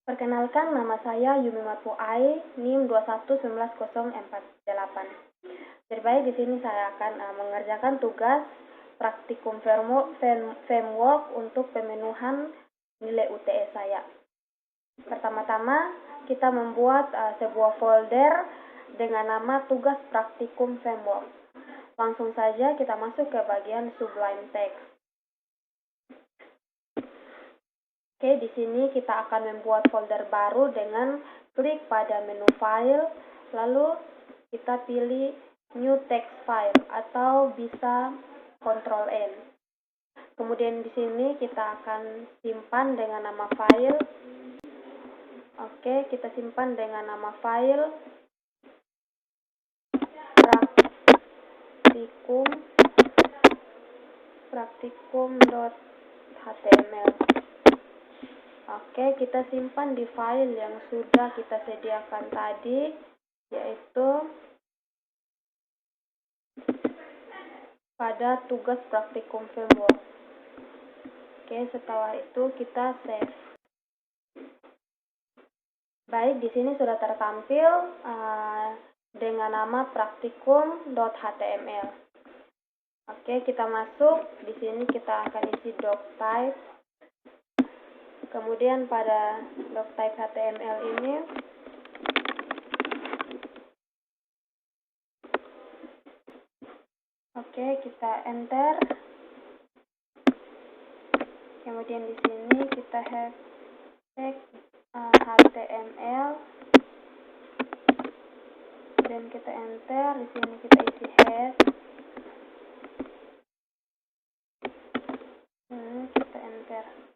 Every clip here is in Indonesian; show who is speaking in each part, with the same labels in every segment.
Speaker 1: Perkenalkan, nama saya Yumi Marfuai, NIM 2119048. Terbaik di sini saya akan mengerjakan tugas praktikum framework untuk pemenuhan nilai UTS saya. Pertama-tama, kita membuat sebuah folder dengan nama tugas praktikum framework. Langsung saja kita masuk ke bagian Sublime Text. Oke, di sini kita akan membuat folder baru dengan klik pada menu file, lalu kita pilih new text file atau bisa Ctrl N. Kemudian di sini kita akan simpan dengan nama file. Oke, kita simpan dengan nama file praktikum.html. Oke, kita simpan di file yang sudah kita sediakan tadi, yaitu pada tugas praktikum framework. Oke, setelah itu kita save. Baik, di sini sudah tertampil dengan nama praktikum.html. Oke, kita masuk. Di sini kita akan isi doctype. Kemudian pada doctype HTML ini kita enter. Kemudian di sini kita hashtag HTML dan kita enter. Di sini kita isi head. Kita enter.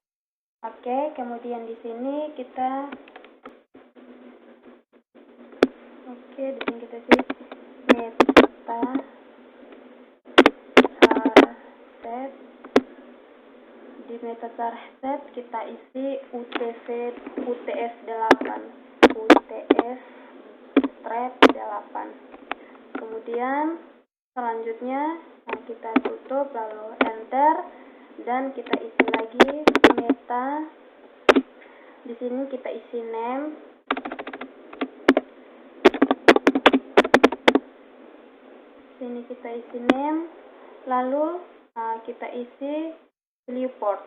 Speaker 1: Oke, kemudian di sini kita di sini kita isi meta set. Di meta set kita isi UTF-8. Kemudian selanjutnya kita tutup lalu enter dan kita isi lagi meta. Di sini kita isi name. Sini kita isi name, lalu kita isi viewport.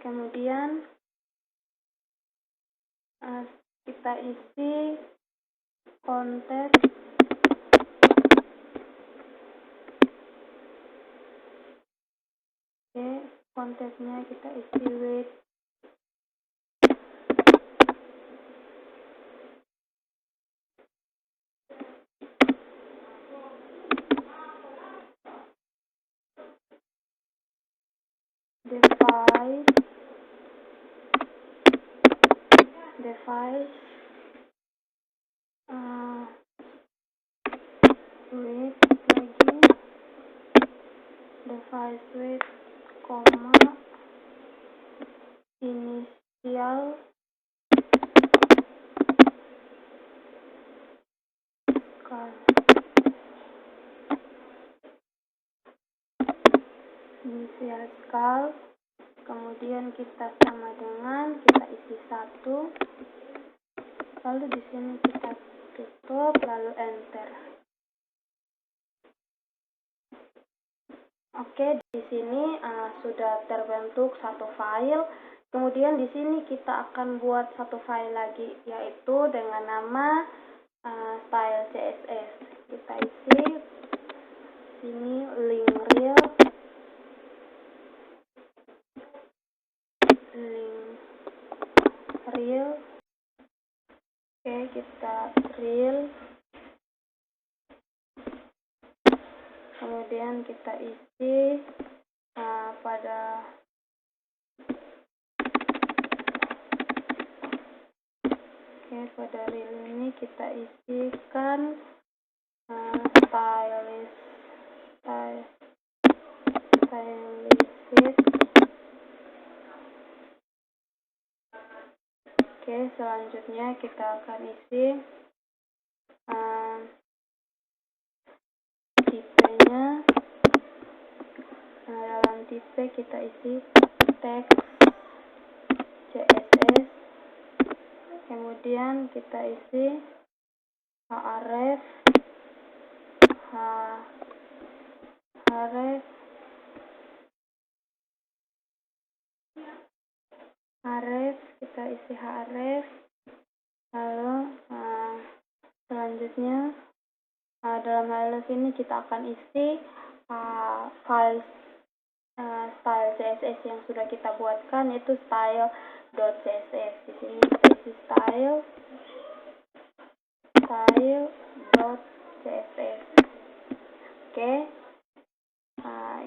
Speaker 1: Kemudian kita isi konten. Kontennya kita isi with device with koma inisial skal, kemudian kita sama dengan kita isi 1, lalu di sini kita tutup lalu enter. Oke, di sini sudah terbentuk satu file. Kemudian di sini kita akan buat satu file lagi, yaitu dengan nama style CSS. Kita isi sini link reel. Oke, kita reel. Kemudian kita isi pada reel ini kita isikan stylist Oke, selanjutnya kita akan isi tipenya. Dalam tipe kita isi teks CSS, kemudian kita isi href, kita isi href. Lalu selanjutnya dalam href ini kita akan isi file style CSS yang sudah kita buatkan, yaitu style.css. Di sini kita isi style.css. Oke,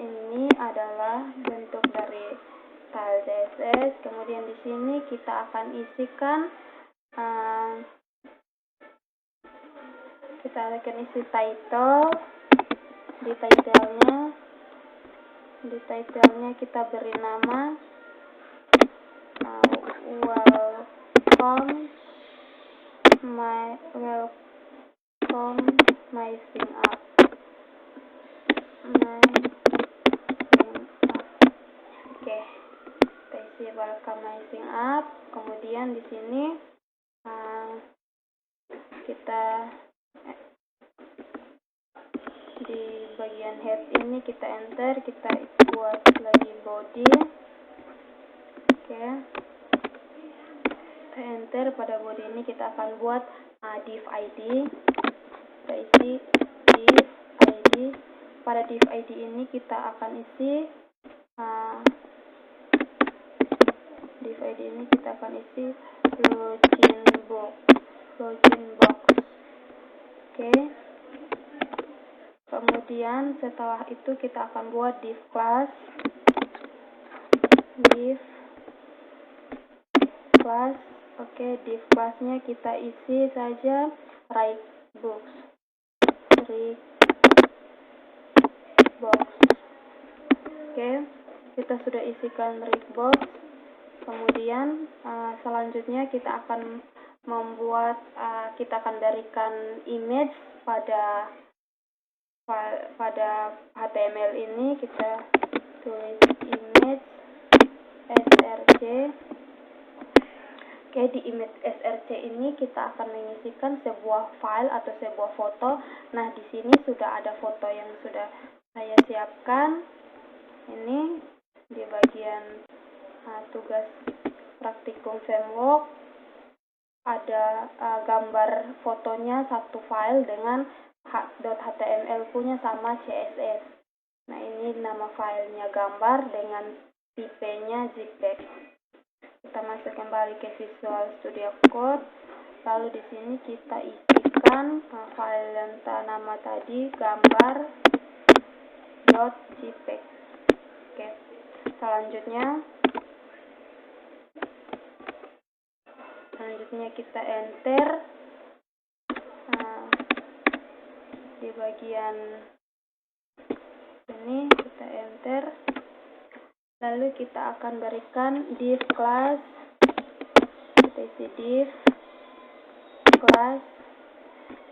Speaker 1: ini adalah bentuk dari style CSS. Kemudian di sini kita akan isikan isi title. Di titlenya kita beri nama welcome my thing up. Oke, kita isi welcome my thing up. Kemudian di sini kita di bagian head ini kita enter, kita buat lagi body. Oke, kita enter. Pada body ini kita akan buat div ID. Kita isi div ID. Pada div ID ini kita akan isi login box. Oke. Kemudian setelah itu kita akan buat div class. Oke, div classnya kita isi saja right box. Oke, kita sudah isikan right box. Kemudian selanjutnya kita akan berikan image pada HTML ini. Kita tulis image src. Oke, di image src ini kita akan mengisikan sebuah file atau sebuah foto. Nah, di sini sudah ada foto yang sudah saya siapkan. Ini di bagian tugas praktikum framework ada gambar fotonya satu file dengan .html punya sama CSS. Nah, ini nama filenya gambar dengan tipenya JPEG. Kita masuk kembali ke Visual Studio Code. Lalu di sini kita isikan file yang nama tadi gambar.jpg. Oke. Selanjutnya kita enter di bagian ini, kita enter. Lalu kita akan berikan div class. Kita isi div class.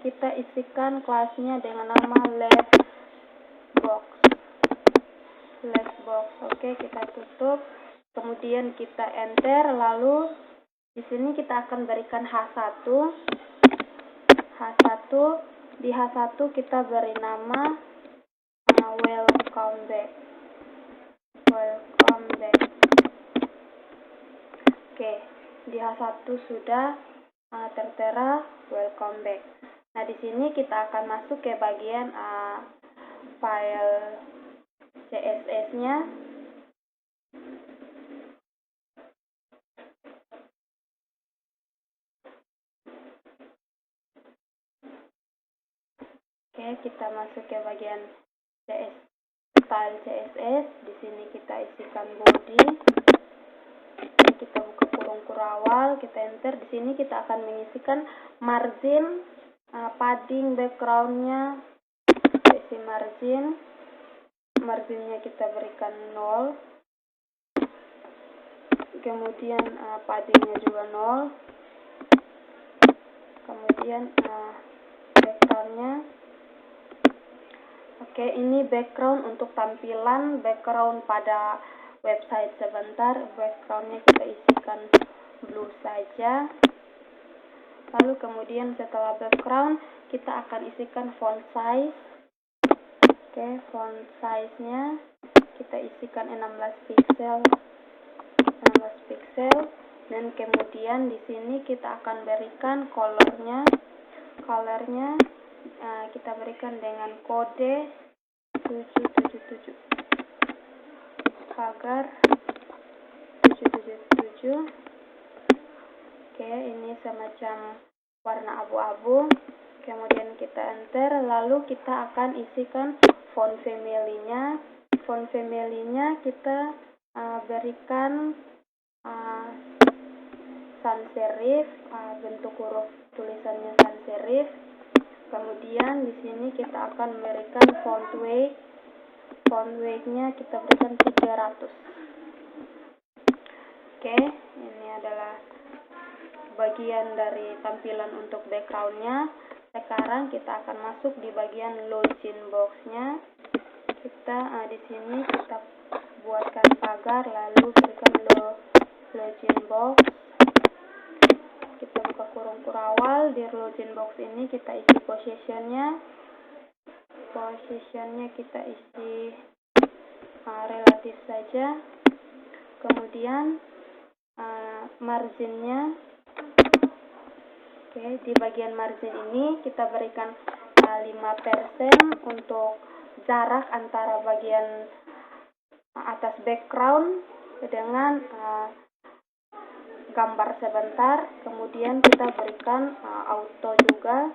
Speaker 1: Kita isikan kelasnya dengan nama left box. Oke, kita tutup. Kemudian kita enter. Lalu di sini kita akan berikan H1. Di H1 kita beri nama welcome back. Oke, di H1 sudah tertera welcome back. Nah, di sini kita akan masuk ke bagian file CSS-nya. Oke, kita masuk ke bagian style CSS. Di sini kita isikan body. Kita buka kurung kurawal, kita enter. Di sini kita akan mengisikan margin, padding backgroundnya. Isi marginnya kita berikan 0. Kemudian paddingnya juga 0. kemudian backgroundnya. Oke, ini background untuk tampilan background pada website. Sebentar, backgroundnya kita isikan blue saja. Lalu kemudian setelah background, kita akan isikan font size. Oke, font size-nya kita isikan 16 pixel. Dan kemudian di sini kita akan berikan colornya. Kita berikan dengan kode 777 pagar 777. Oke, ini semacam warna abu-abu. Kemudian kita enter, lalu kita akan isikan font family-nya. Font family-nya kita berikan sans serif, bentuk huruf tulisannya sans serif. Kemudian di sini kita akan memberikan font weight. Font weight-nya kita berikan 300. Oke, ini adalah bagian dari tampilan untuk background-nya. Sekarang kita akan masuk di bagian login box-nya. Kita di sini kita buatkan pagar, lalu berikan login box. Kita buka kurung kurawal. Di login box ini kita isi positionnya. Positionnya kita isi relatif saja. Kemudian marginnya. Oke, di bagian margin ini kita berikan 5% untuk jarak antara bagian atas background dengan gambar sebentar. Kemudian kita berikan auto juga.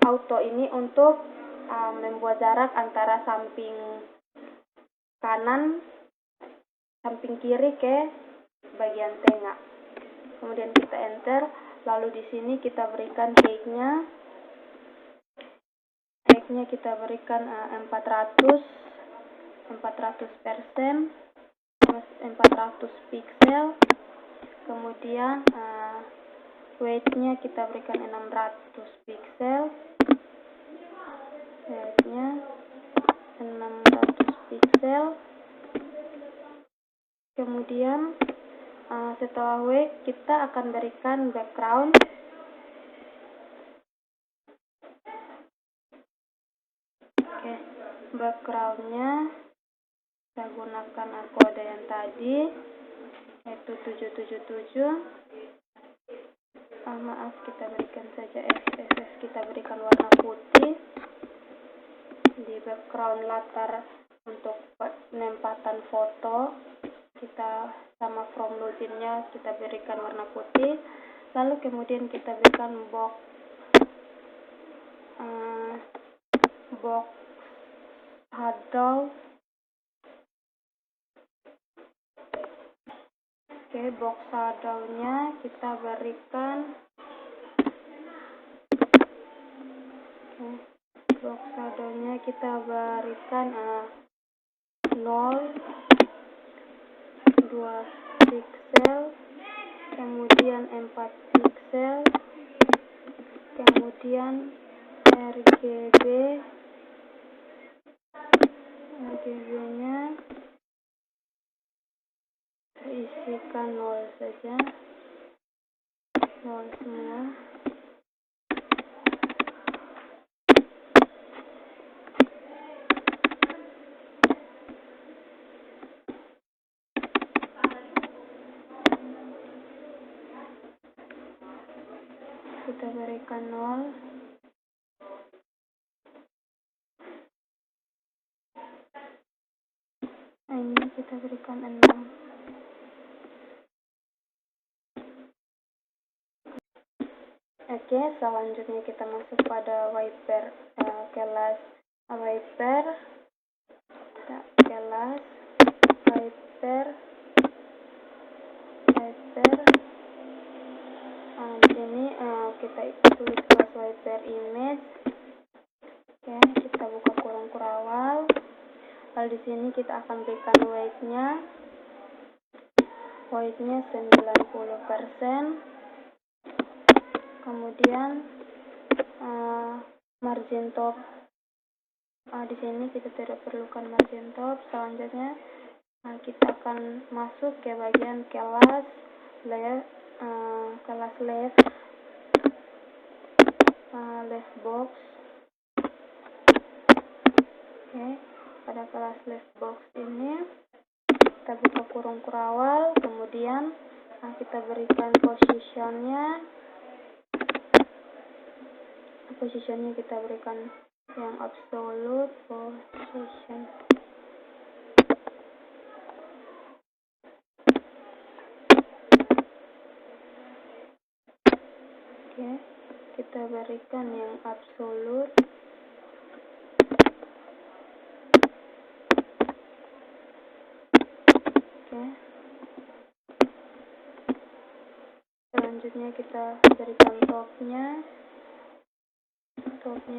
Speaker 1: Auto ini untuk membuat jarak antara samping kanan, samping kiri ke bagian tengah. Kemudian kita enter. Lalu di sini kita berikan height-nya. Height-nya kita berikan 400%, 400 pixel. Kemudian weight-nya kita berikan 600 pixel. Weight-nya 600 pixel. Kemudian setelah weight kita akan berikan background. Oke, background-nya saya gunakan kode yang tadi, yaitu 777. Maaf, kita berikan saja XSS, kita berikan warna putih. Di background latar untuk penempatan foto, kita sama from login-nya kita berikan warna putih. Lalu kemudian kita berikan box shadow. Oke, box shadow-nya kita berikan box shadow-nya kita berikan 0,2 pixel, kemudian 4 pixel, kemudian RGB-nya isikan 0 saja, 0 semua. Kita berikan 0. Ini kita berikan 6. Oke, selanjutnya kita masuk pada wiper, kelas wiper. Kelas wiper. Di sini kita tulis kelas wiper image. Oke, kita buka kurung kurawal. Lalu di sini kita akan berikan weight-nya. Weight-nya 90%. Kemudian margin top, di sini kita tidak perlukan margin top. Selanjutnya kita akan masuk ke bagian kelas left box. Oke, pada kelas left box ini kita buka kurung kurawal, kemudian kita berikan posisinya kita berikan yang absolute position. Oke, kita berikan yang absolute. Oke, selanjutnya kita berikan topnya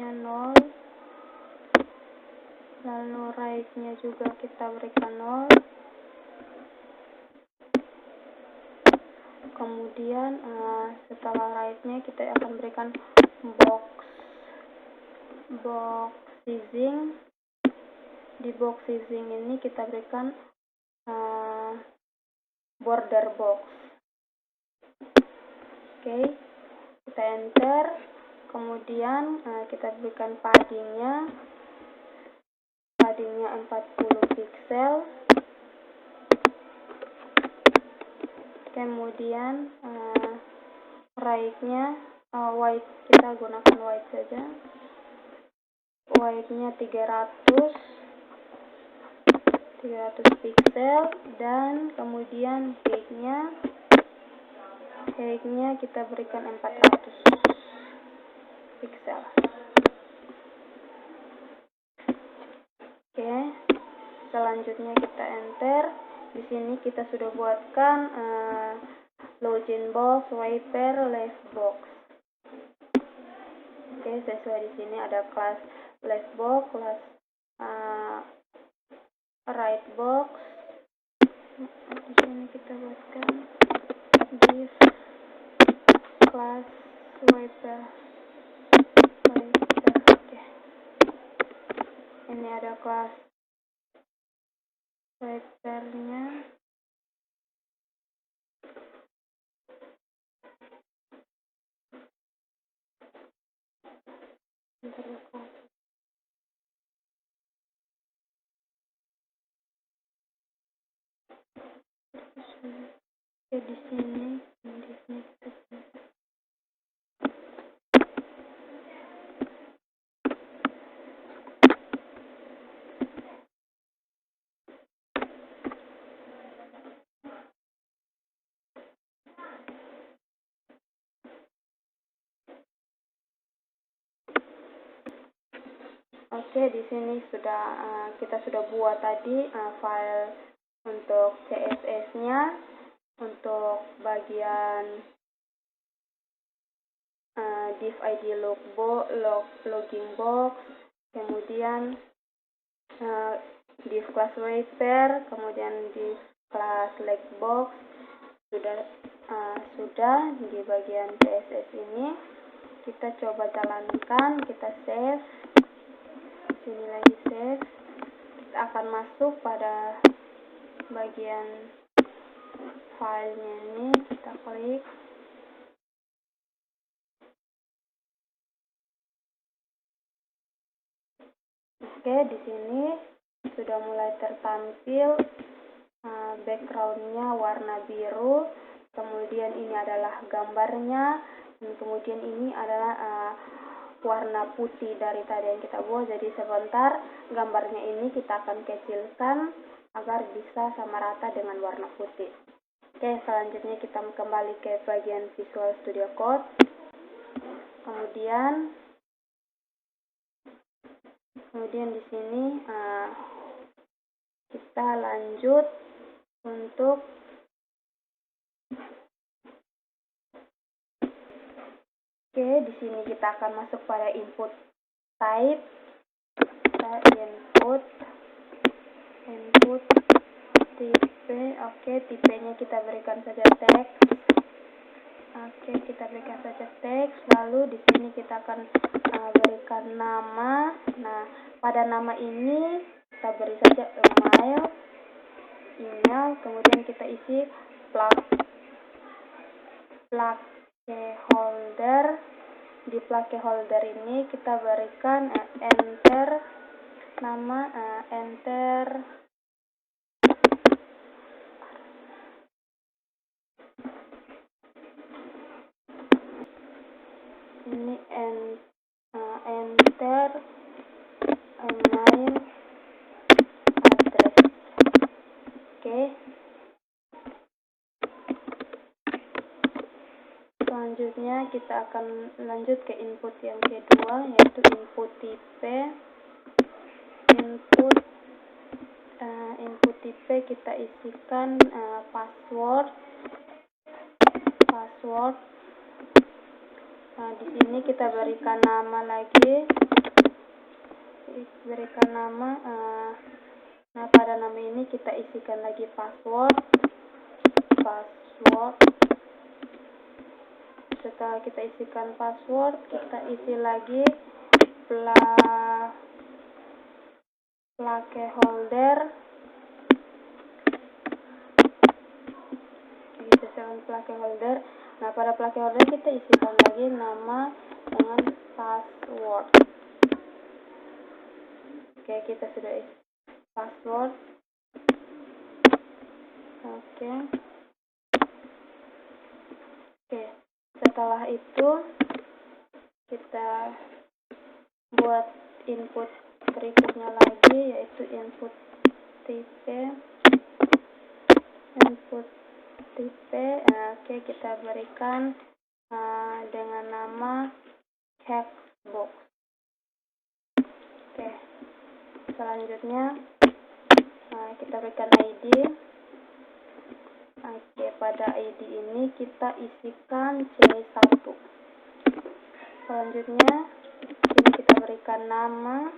Speaker 1: 0, lalu right-nya juga kita berikan 0. Kemudian setelah right-nya kita akan berikan box sizing. Di box sizing ini kita berikan border box. Oke, kita enter. Kemudian kita berikan paddingnya 40 pixel. Kemudian right-nya white, kita gunakan white saja. White-nya 300 pixel, dan kemudian height-nya kita berikan 400 pixel. Oke, selanjutnya kita enter. Di sini kita sudah buatkan login box, wiper, left box. Oke, sesuai di sini ada kelas left box, kelas right box. Di sini kita buatkan div kelas wiper. Oke, ini ada kelas wipernya. Oke, di sini kita Oke, di sini kita sudah buat tadi file untuk CSS-nya, untuk bagian div ID logging box, kemudian div class wiper, kemudian div class leg box. Sudah di bagian CSS ini. Kita coba jalankan, kita save. Sini lagi save. Kita akan masuk pada bagian filenya ini, kita klik. Oke, di sini sudah mulai tertampil backgroundnya warna biru. Kemudian ini adalah gambarnya, dan kemudian ini adalah warna putih dari tadi yang kita buat. Jadi sebentar gambarnya ini kita akan kecilkan agar bisa sama rata dengan warna putih. Oke, selanjutnya kita kembali ke bagian Visual Studio Code. Kemudian di sini kita lanjut untuk di sini kita akan masuk pada input type. Kita input tipe. Oke, tipenya kita berikan saja teks. Oke, kita berikan saja teks, lalu di sini kita akan berikan nama. Nah, pada nama ini kita beri saja email, kemudian kita isi placeholder. Di placeholder ini kita berikan enter nama, enter ini enter email address. Oke. Selanjutnya kita akan lanjut ke input yang kedua, yaitu input tipe. Input tipe kita isikan password. Nah, di sini kita berikan nama lagi. Nah, pada nama ini kita isikan lagi password. Setelah kita isikan password, kita isi lagi placeholder. Placeholder. Nah, pada placeholder kita isikan lagi nama dengan password. Oke, kita sudah isi password. Oke. Setelah itu kita buat input berikutnya lagi, yaitu input tipe. Oke, kita berikan dengan nama checkbox. Oke, selanjutnya kita berikan ID. Oke, pada ID ini kita isikan C1. Selanjutnya ini kita berikan nama.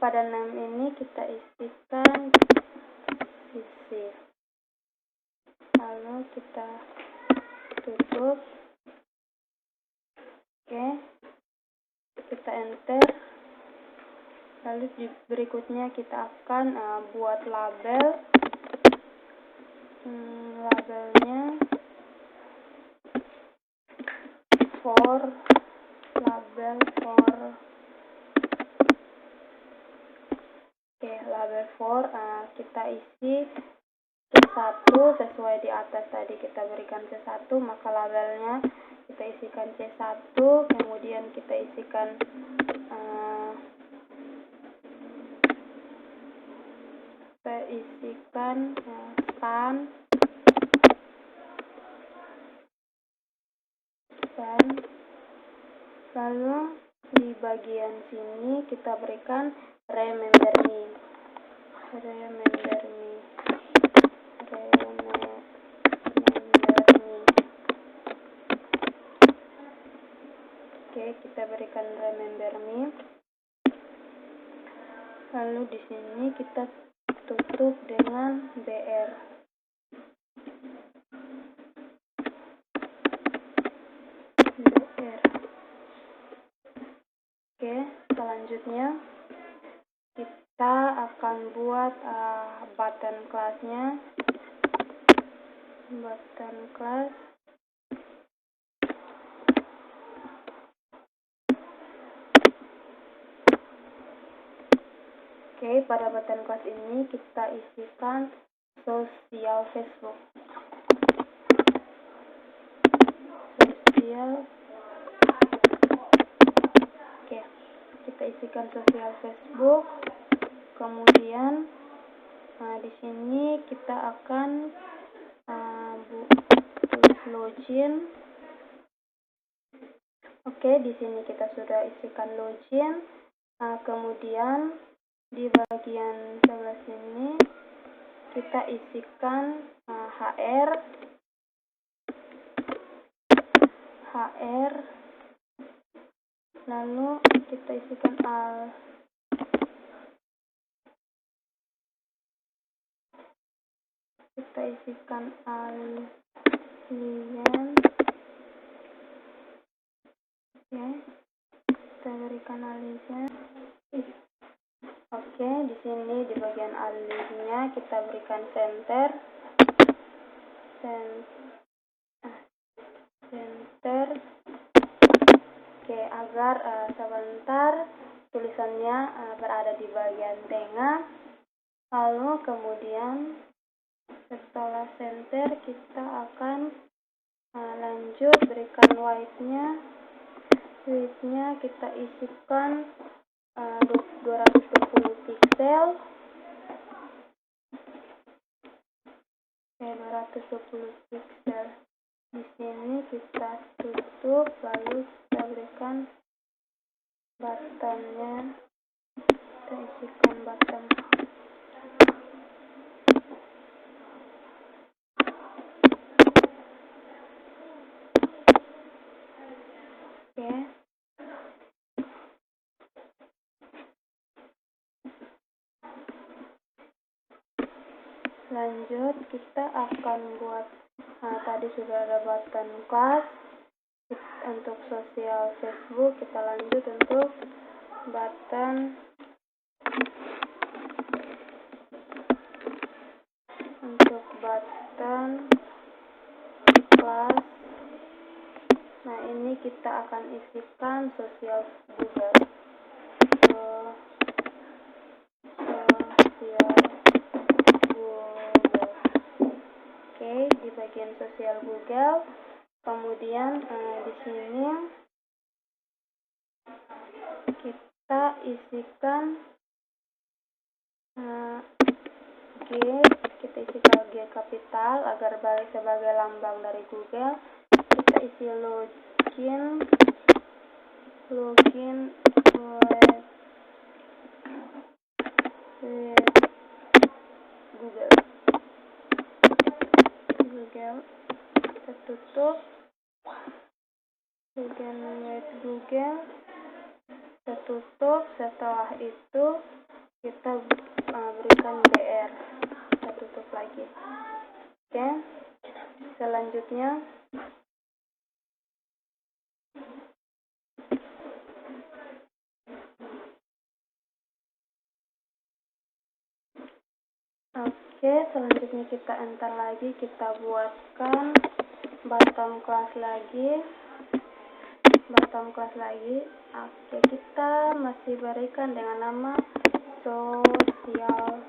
Speaker 1: Pada nama ini kita isikan sisi. Lalu kita tutup. Oke, kita enter. Lalu berikutnya kita akan buat label. Labelnya label for kita isi C1 sesuai di atas tadi kita berikan C1, maka labelnya kita isikan C1, kemudian kita isikan span. Lalu di bagian sini kita berikan remember me. Oke, kita berikan remember me. Lalu di sini kita tutup dengan BR. Oke, selanjutnya kita akan buat button class-nya. Oke, pada button class ini kita isikan sosial Facebook. Oke, kita isikan sosial Facebook. Kemudian di sini kita akan login. Oke, di sini kita sudah isikan login. Kemudian di bagian sebelah sini kita isikan HR. Lalu kita isikan alien. Oke, kita berikan alihnya. Oke, di sini di bagian alihnya kita berikan center. Oke, agar sebentar tulisannya berada di bagian tengah. Lalu kemudian setelah center kita akan lanjut berikan width-nya kita isikan 220 pixel. Oke, 220 pixel. Di sini kita tutup, lalu kita berikan buttonnya, kita isikan button. Oke. Lanjut kita akan buat tadi sudah ada button class untuk sosial Facebook. Kita lanjut untuk button class. Nah, ini kita akan isikan sosial Google. Oke, di bagian sosial Google. Kemudian di sini kita isikan kita isikan G kapital agar sebagai lambang dari Google. Kita isi login with Google. Kita tutup login with Google. Kita tutup. Setelah itu kita berikan BR. Kita tutup lagi. Oke. Selanjutnya selanjutnya kita enter lagi, kita buatkan bottom class lagi. Oke, kita masih berikan dengan nama sosial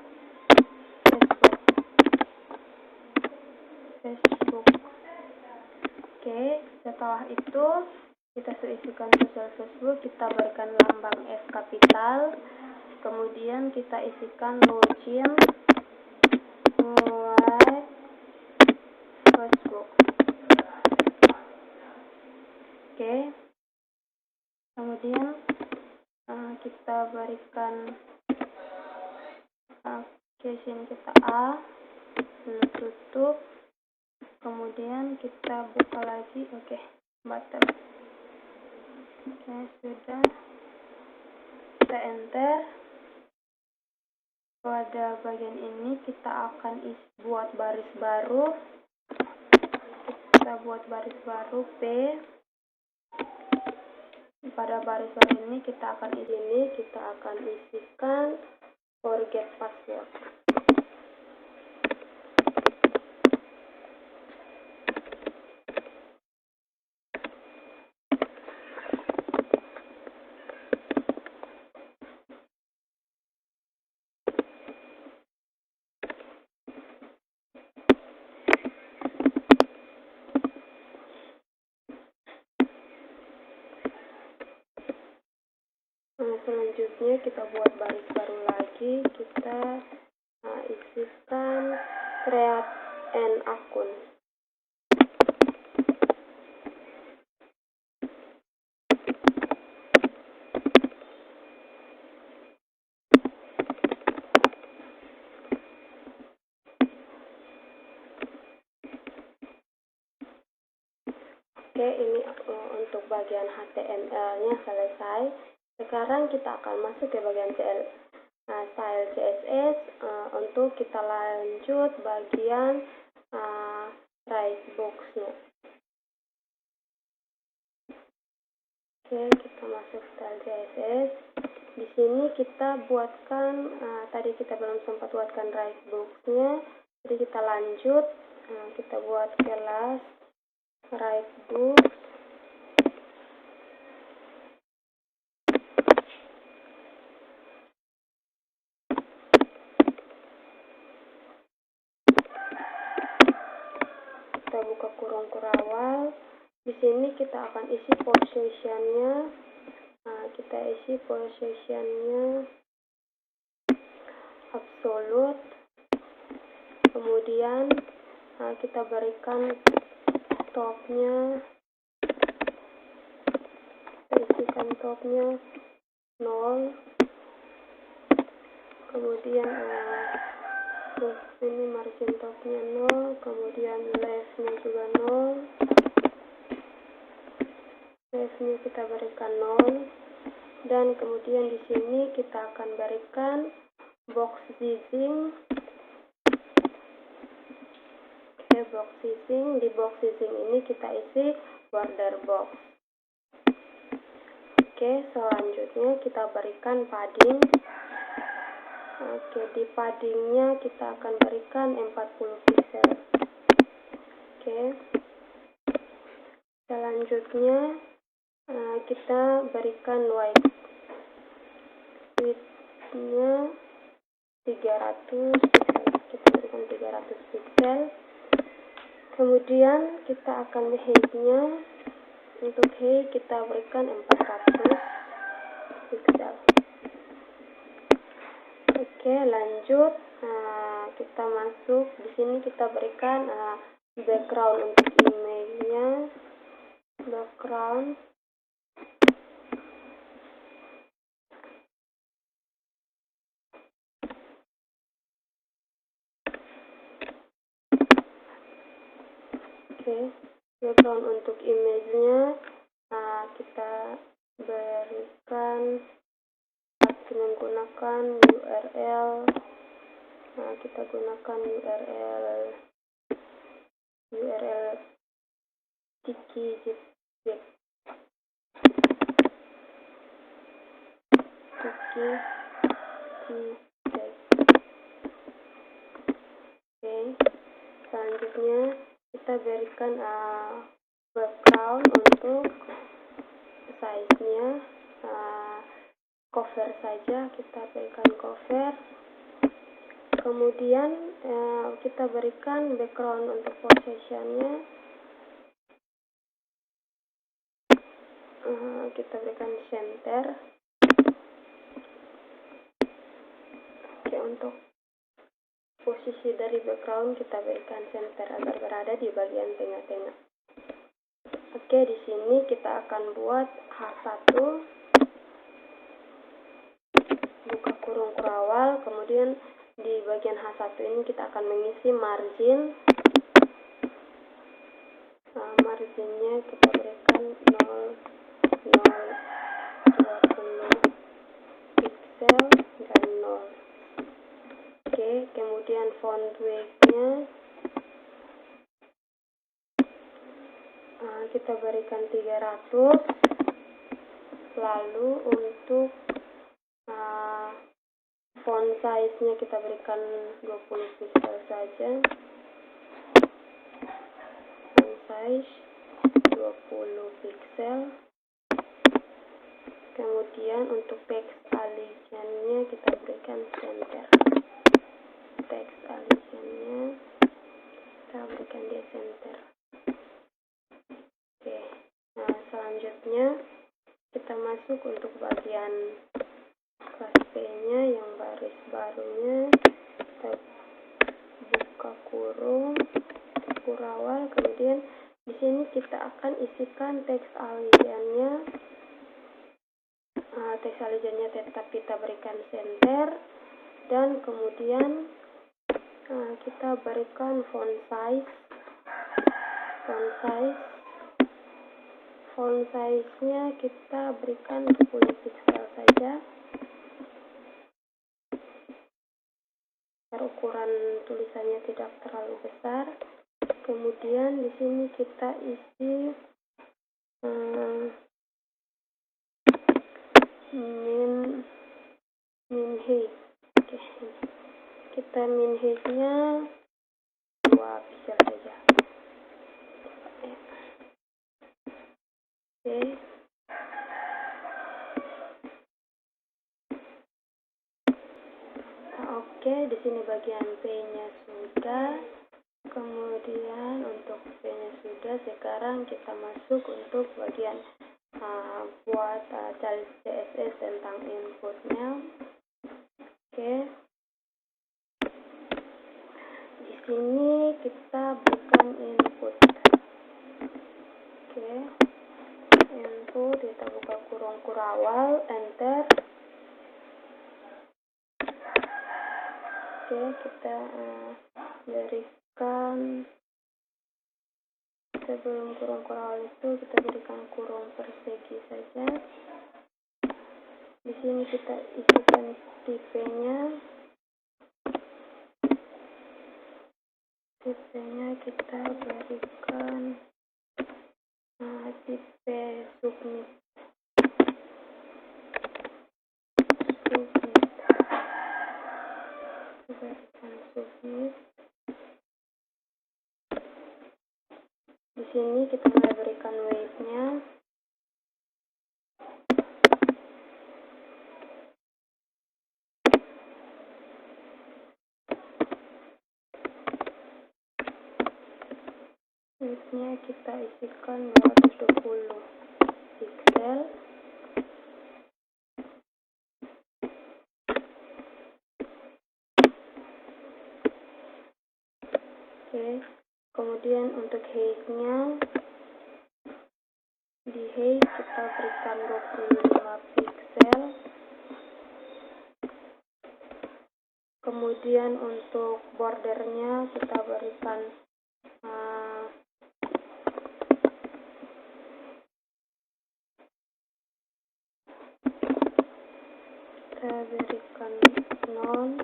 Speaker 1: Facebook. Oke, setelah itu kita isikan sosial Facebook, kita berikan lambang F kapital. Kemudian kita isikan login with Facebook. Oke. Kemudian kita berikan sini kita A, lalu tutup. Kemudian kita buka lagi. Oke, button. Oke, sudah. Kita enter. Pada bagian ini kita akan buat baris baru. Kita buat baris baru P. Pada baris baru ini kita akan isikan forget password. Selanjutnya kita buat baris baru lagi, kita isikan create an account. Oke, ini untuk bagian HTML-nya selesai. Sekarang kita akan masuk ke bagian style CSS. Untuk kita lanjut bagian right box-nya. Oke, kita masuk style CSS. Di sini kita buatkan, tadi kita belum sempat buatkan right box-nya, jadi kita lanjut, kita buat kelas right box. Kita buka kurung kurawal. Di sini kita akan isi position-nya. Kita isi position-nya absolute. Kemudian kita berikan top-nya. Kita isikan top-nya 0. Kemudian ini margin top-nya 0, kemudian left-nya juga 0. Left-nya kita berikan 0, dan kemudian di sini kita akan berikan box sizing. Oke, box sizing. Di box sizing ini kita isi border box. Oke, selanjutnya kita berikan padding. Oke, di paddingnya kita akan berikan 40 pixel. Oke, selanjutnya kita berikan width-nya 300 pixel. Kita berikan 300 pixel. Kemudian kita akan height-nya. Untuk height kita berikan 400 pixel. Oke, lanjut. Kita masuk di sini, kita berikan background untuk image-nya. Background. Oke, background untuk image-nya kita berikan menggunakan URL. Kita gunakan URL tiki.jpg. Oke, selanjutnya kita berikan background untuk size-nya, cover saja, kita berikan cover. Kemudian kita berikan background untuk position-nya, kita berikan center. Oke, untuk posisi dari background kita berikan center agar berada di bagian tengah-tengah. Oke, di sini kita akan buat H1, buka kurung kurawal, kemudian di bagian H1 ini kita akan mengisi margin. Marginnya kita berikan 0,020 pixel dan 0. Oke, kemudian font weight-nya kita berikan 300. Lalu untuk font size-nya kita berikan 20 pixel saja. Font size 20 pixel. Kemudian untuk text alignment-nya kita berikan center. Text alignment-nya kita berikan di center. Oke, selanjutnya kita masuk untuk bagian kelas P-nya yang baris barunya. Kita buka kurung kurawal, kemudian di sini kita akan isikan text alignment-nya. Text alignment-nya tetap kita berikan center, dan kemudian kita berikan font size. Font size-nya kita berikan 10 pixel saja. Ukuran tulisannya tidak terlalu besar. Kemudian di sini kita isi min height. Oke, kita min height-nya 2 pixel saja. Oke, di sini bagian P-nya sudah. Kemudian untuk P-nya sudah, sekarang kita masuk untuk bagian buat cari CSS tentang inputnya. Oke, di sini kita berikan input. Oke, input kita buka kurung kurawal, enter. Oke, kita berikan sebelum kurung kurawal itu kita berikan kurung persegi saja. Di sini kita isikan tipenya. Tipenya kita berikan tipe submit. Berikan submit. Di sini kita mulai berikan weight-nya. Weight-nya kita isikan 220 pixel. Oke, kemudian untuk height-nya, di height kita berikan 25 pixel. Kemudian untuk bordernya kita berikan non.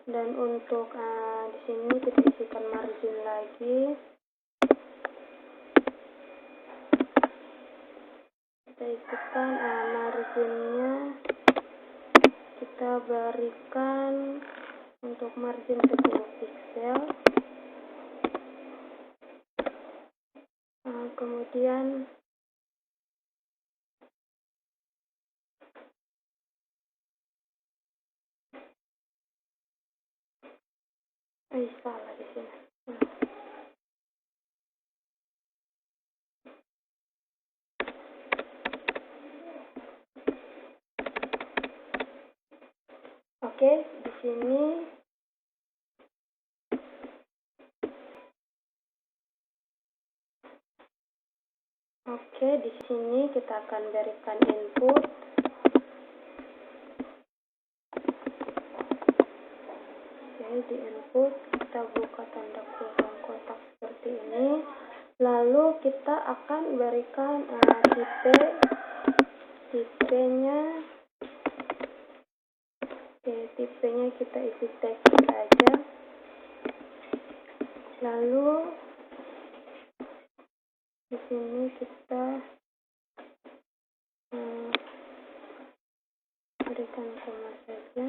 Speaker 1: Dan untuk di sini kita isikan margin lagi. Kita isikan marginnya, kita berikan untuk margin 10 pixel. Kemudian salah di sini. Oke, di sini kita akan berikan input. Oke, di input kita buka tanda kurung kotak seperti ini. Lalu kita akan berikan tipenya. Tipenya kita isi teks saja. Lalu di sini kita berikan koma saja.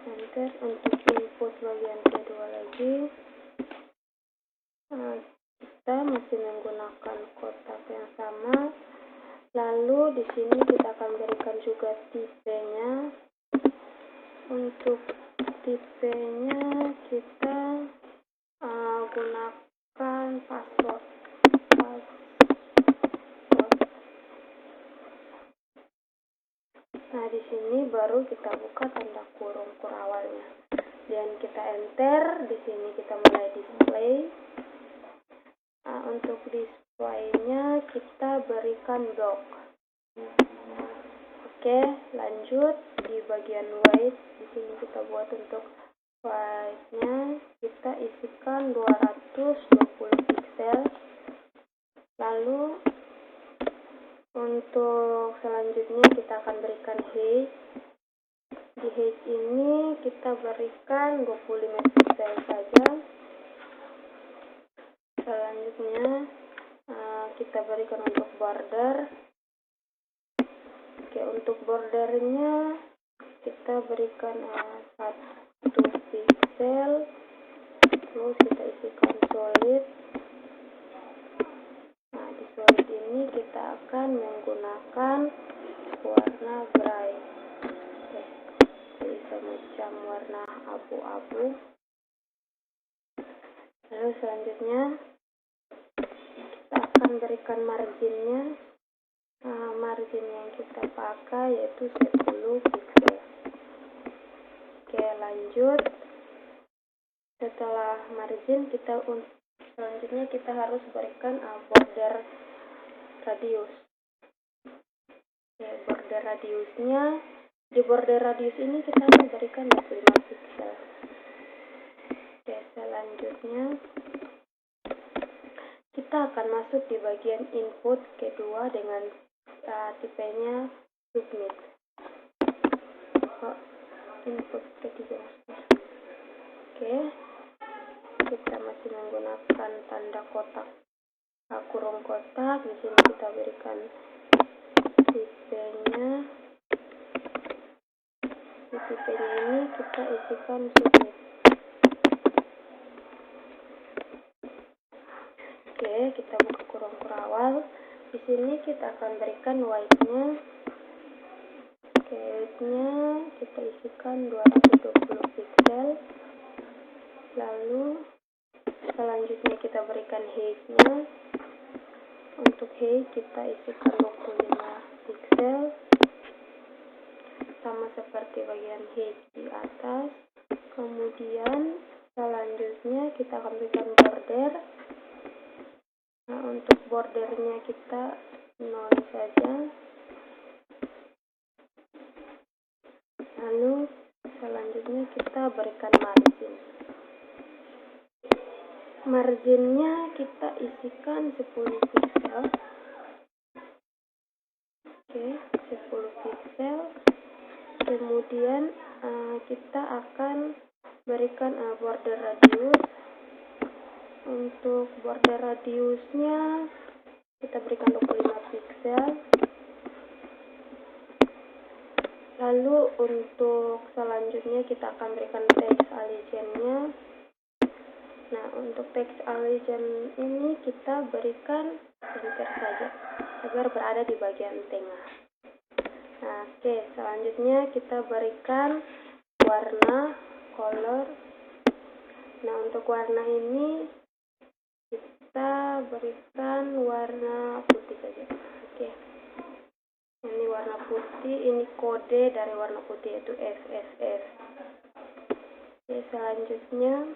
Speaker 1: Enter. Untuk input bagian kedua lagi, kita masih menggunakan kotak yang sama. Lalu di sini kita akan berikan juga tipenya. Untuk tipenya kita gunakan password. Nah, di sini baru kita buka tanda kurung kurawalnya. Dan kita enter. Di sini kita mulai display. Untuk displaynya kita berikan block. Oke, lanjut di bagian white. Di sini kita buat untuk white-nya kita isikan 220 pixel. Lalu untuk selanjutnya kita akan berikan height. Di height ini kita berikan 25 pixel saja. Selanjutnya kita berikan untuk border. Oke, untuk bordernya kita berikan 1 pixel, terus kita isikan solid. Nah, di solid ini kita akan menggunakan warna bright. Oke, jadi semacam warna abu-abu. Lalu selanjutnya kita akan berikan marginnya. Margin yang kita pakai yaitu 10 pixel. Oke, lanjut. Setelah margin, selanjutnya kita harus berikan border radius. Oke, border radiusnya, di border radius ini kita akan berikan 25 pixel. Oke, selanjutnya kita akan masuk di bagian input kedua dengan tipenya submit. Input ketiga. Oke, kita masih menggunakan tanda kotak, kurung kotak. Di sini kita berikan tipenya. Di tipenya ini kita isikan submit. Oke, kita buka kurung kurawal. Di sini kita akan berikan white-nya. Oke, white-nya kita isikan 220 pixel. Lalu selanjutnya kita berikan height-nya. Untuk height kita isikan 25 pixel. Sama seperti bagian height di atas. Kemudian selanjutnya kita akan berikan border. Nah, untuk bordernya kita 0 saja. Lalu selanjutnya kita berikan margin. Marginnya kita isikan 10 pixel. Oke, 10 pixel. Kemudian kita akan berikan border radius. Untuk border radiusnya kita berikan 25 pixel. Lalu untuk selanjutnya kita akan berikan text allegiance-nya. Nah, untuk text allegiance ini kita berikan center saja agar berada di bagian tengah. Nah, oke, selanjutnya kita berikan warna color. Nah, untuk warna ini kita berikan warna putih saja. Oke. Ini warna putih, ini kode dari warna putih yaitu FFF. Oke, selanjutnya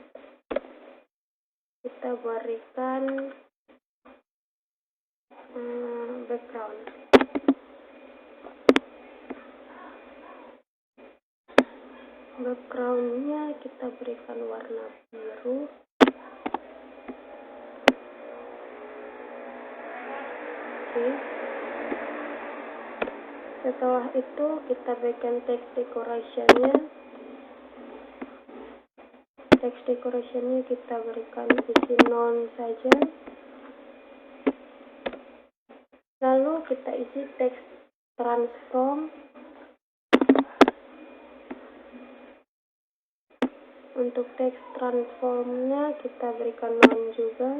Speaker 1: kita berikan background. Backgroundnya kita berikan warna biru. Oke. Setelah itu kita berikan text decoration-nya. Text decoration-nya kita berikan isi none saja. Lalu kita isi text transform. Untuk text transform-nya kita berikan none juga.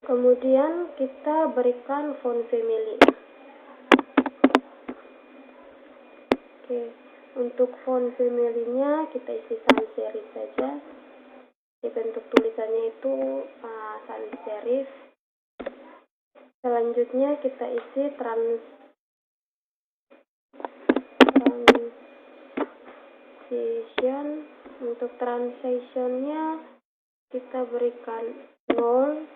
Speaker 1: Kemudian kita berikan font family. Oke, untuk font family-nya kita isi sans serif saja. Di bentuk tulisannya itu sans serif. Selanjutnya kita isi transition. Untuk transition-nya kita berikan 0,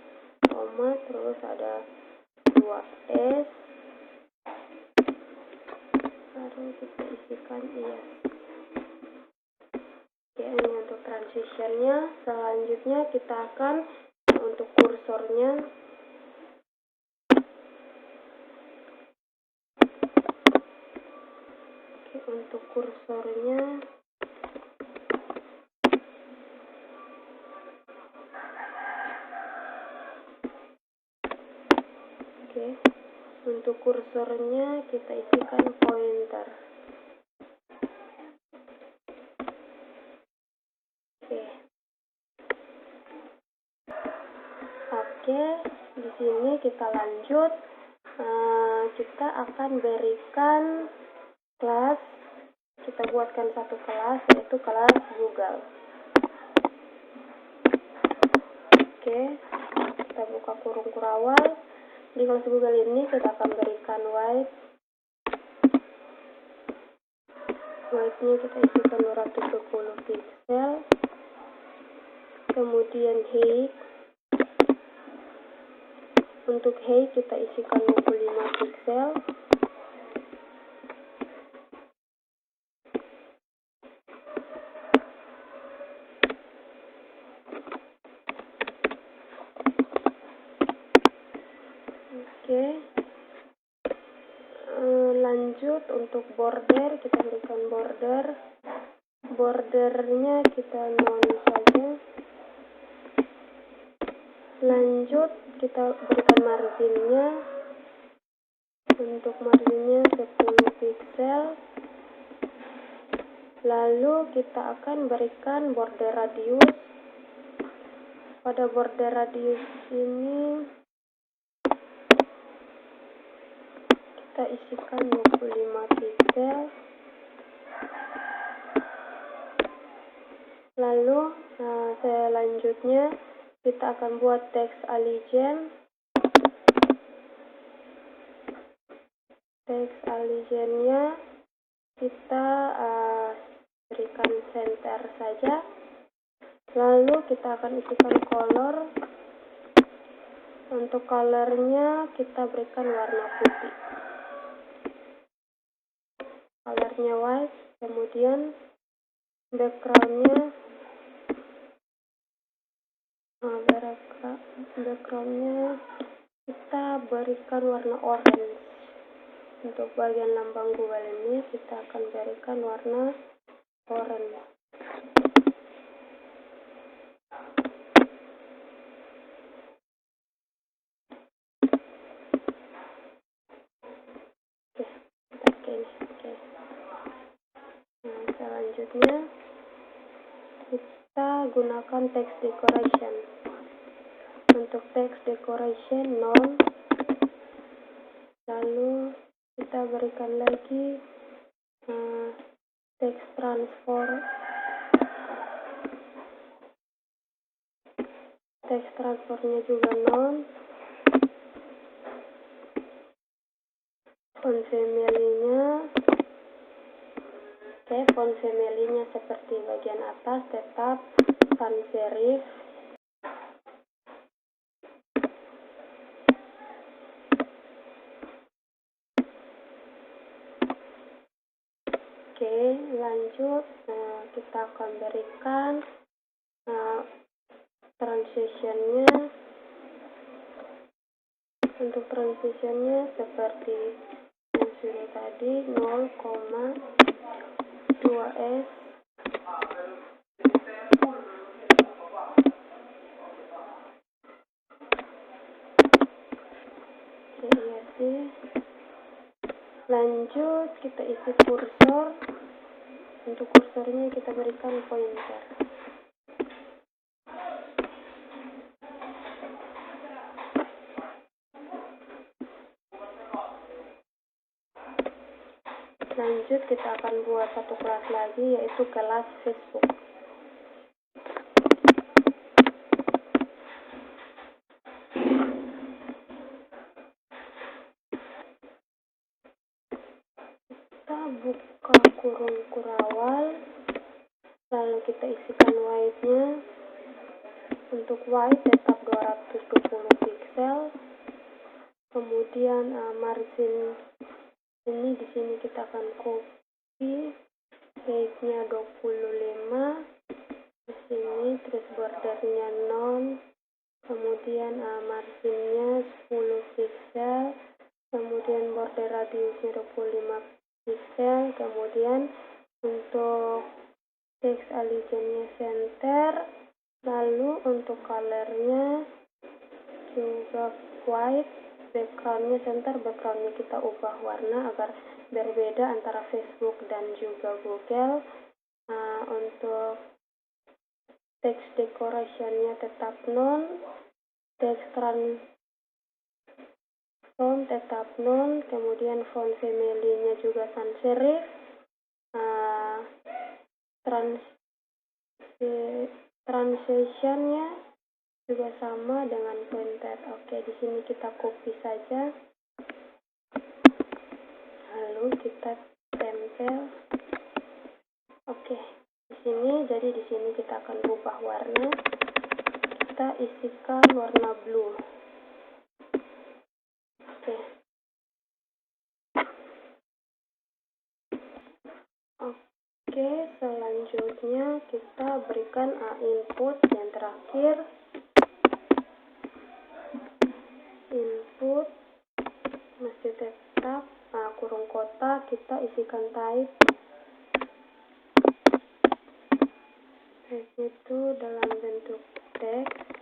Speaker 1: terus ada 2S, lalu kita isikan yes. Oke, ini untuk transitionnya. Selanjutnya kita akan untuk kursornya. Oke, untuk kursornya Oke. Untuk kursornya kita isikan pointer. Oke, di sini kita lanjut. Kita akan berikan kelas. Kita buatkan satu kelas, yaitu kelas Google. Oke, kita buka kurung kurawal. Di kelas Google ini kita akan berikan white. White-nya kita isikan 220 pixel. Kemudian height. Untuk height kita isikan 25 pixel. Oke. Lanjut untuk border, kita berikan border. Bordernya kita non saja. Lanjut kita berikan marginnya. Untuk marginnya 10 pixel. Lalu kita akan berikan border radius. Pada border radius ini kita isikan 25 pixel. Lalu selanjutnya kita akan buat teks allegiance. Teks allegiance-nya kita berikan center saja. Lalu kita akan isikan color. Untuk colornya kita berikan warna putih. Colornya white. Kemudian backgroundnya kita berikan warna orange. Untuk bagian lambang Google ini kita akan berikan warna orange. Selanjutnya kita gunakan text decoration. Untuk text decoration 0. Lalu kita berikan lagi text transform. Text transformnya juga 0. Font family-nya font family-nya seperti bagian atas tetap sans serif. Oke, lanjut kita akan berikan transition-nya. Untuk transition-nya seperti yang sudah tadi 0,2s. Oke, iya sih. Lanjut kita isi kursor. Untuk kursornya kita berikan pointer. Lanjut kita akan buat satu kelas lagi, yaitu kelas Facebook. Kita buka kurung kurawal, lalu kita isikan white-nya. Untuk white tetap 220 pixel. Kemudian margin ini di sini kita akan copy, height-nya 25 di sini, terus bordernya 0, kemudian marginnya 10 pixel, kemudian border radiusnya 25 pixel, kemudian untuk text allegiance-nya center, lalu untuk colornya juga white. backgroundnya center, backgroundnya kita ubah warna agar berbeda antara Facebook dan juga Google. Untuk text decorationnya tetap none, text font tetap none, kemudian font family-nya juga sans serif, transition-nya juga sama dengan pointer. Oke, di sini kita copy saja, lalu kita tempel. Oke, jadi di sini kita akan ubah warna. Kita isikan warna blue. Oke, selanjutnya kita berikan input yang terakhir. Input masih tetap kurung kotak, kita isikan type. Type itu dalam bentuk teks.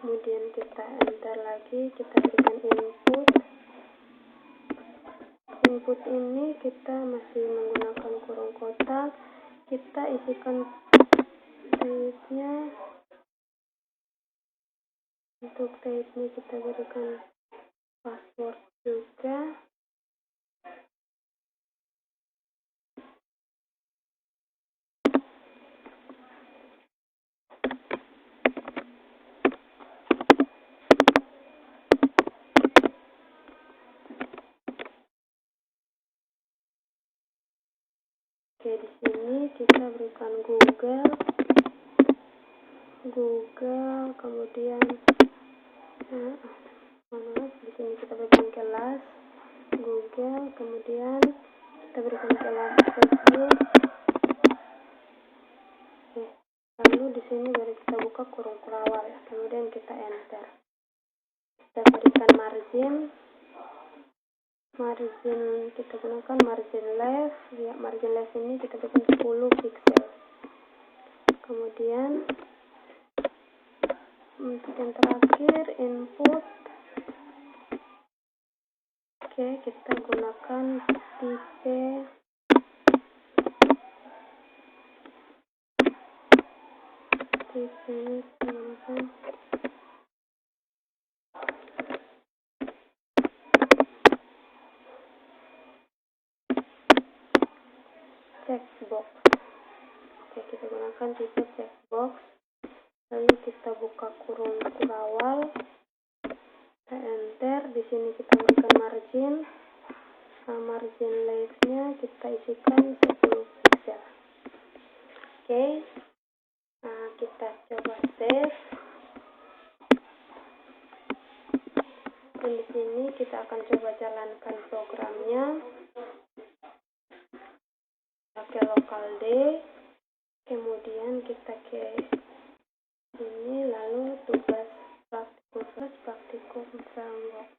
Speaker 1: Kemudian kita enter lagi, kita berikan input. Input ini kita masih menggunakan kurung kotak. Kita isikan type-nya. Untuk type-nya kita berikan password juga. Oke, di sini kita berikan Google, kemudian di sini kita berikan kelas Google, kemudian kita berikan kelas Facebook. Oke, lalu di sini baru kita buka kurung kurawal, kemudian kita enter. Kita berikan margin kita gunakan margin left. Ya, margin left ini kita berikan 10 pixel. Kemudian untuk yang terakhir input. Oke, kita gunakan tipe gunakan checkbox. Oke, kita gunakan tipe checkbox. Lalu kita buka kurung kurawal, kita enter. Di sini kita berikan margin. Margin left-nya kita isikan 10 pixel. Oke, kita coba save. Dan di sini kita akan coba jalankan programnya. Pakai local D, kemudian kita ke sini, lalu tugas praktikum framework.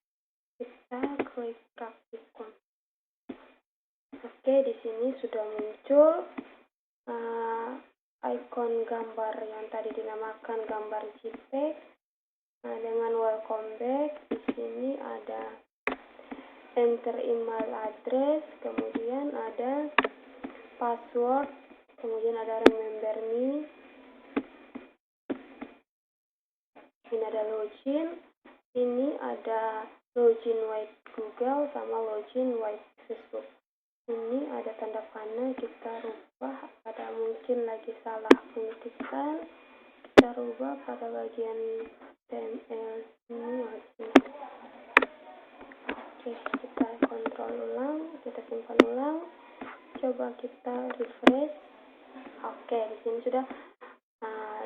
Speaker 1: Kita klik praktikum. Oke, di sini sudah muncul icon gambar yang tadi dinamakan gambar JPEG. Dengan welcome back, di sini ada enter email address, kemudian ada password, kemudian ada remember me, ini ada login, ini ada login white Google sama login white Facebook. Ini ada tanda panah, kita rubah, ada mungkin lagi salah pengetikan, kita rubah pada bagian HTML ini. Oke, kita kontrol ulang, kita simpan ulang. Coba kita refresh. Oke, di sini sudah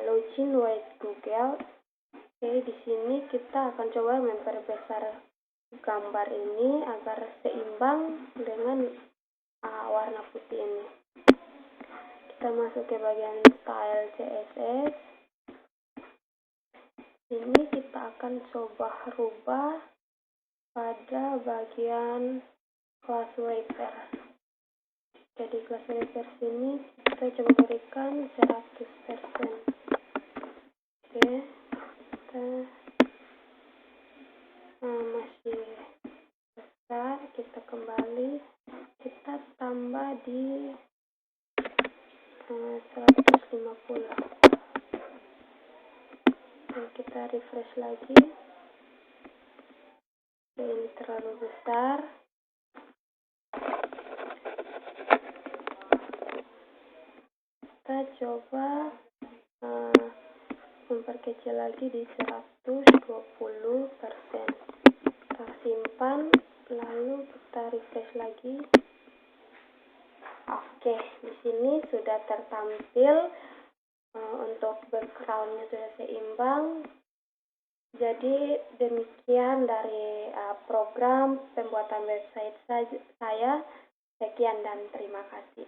Speaker 1: login white Google. Oke, di sini kita akan coba memperbesar gambar ini agar seimbang dengan warna putih ini. Kita masuk ke bagian style CSS. Ini kita akan coba rubah pada bagian class writer. Oke, di kelas versi ini kita coba berikan 100%. Oke, kita masih besar, kita kembali, kita tambah di 150. Dan kita refresh lagi. Ini terlalu besar. Kita coba memperkecil lagi di 120%. Kita simpan, lalu kita refresh lagi. Oke, di sini sudah tertampil untuk backgroundnya sudah seimbang. Jadi demikian dari program pembuatan website saya. Sekian dan terima kasih.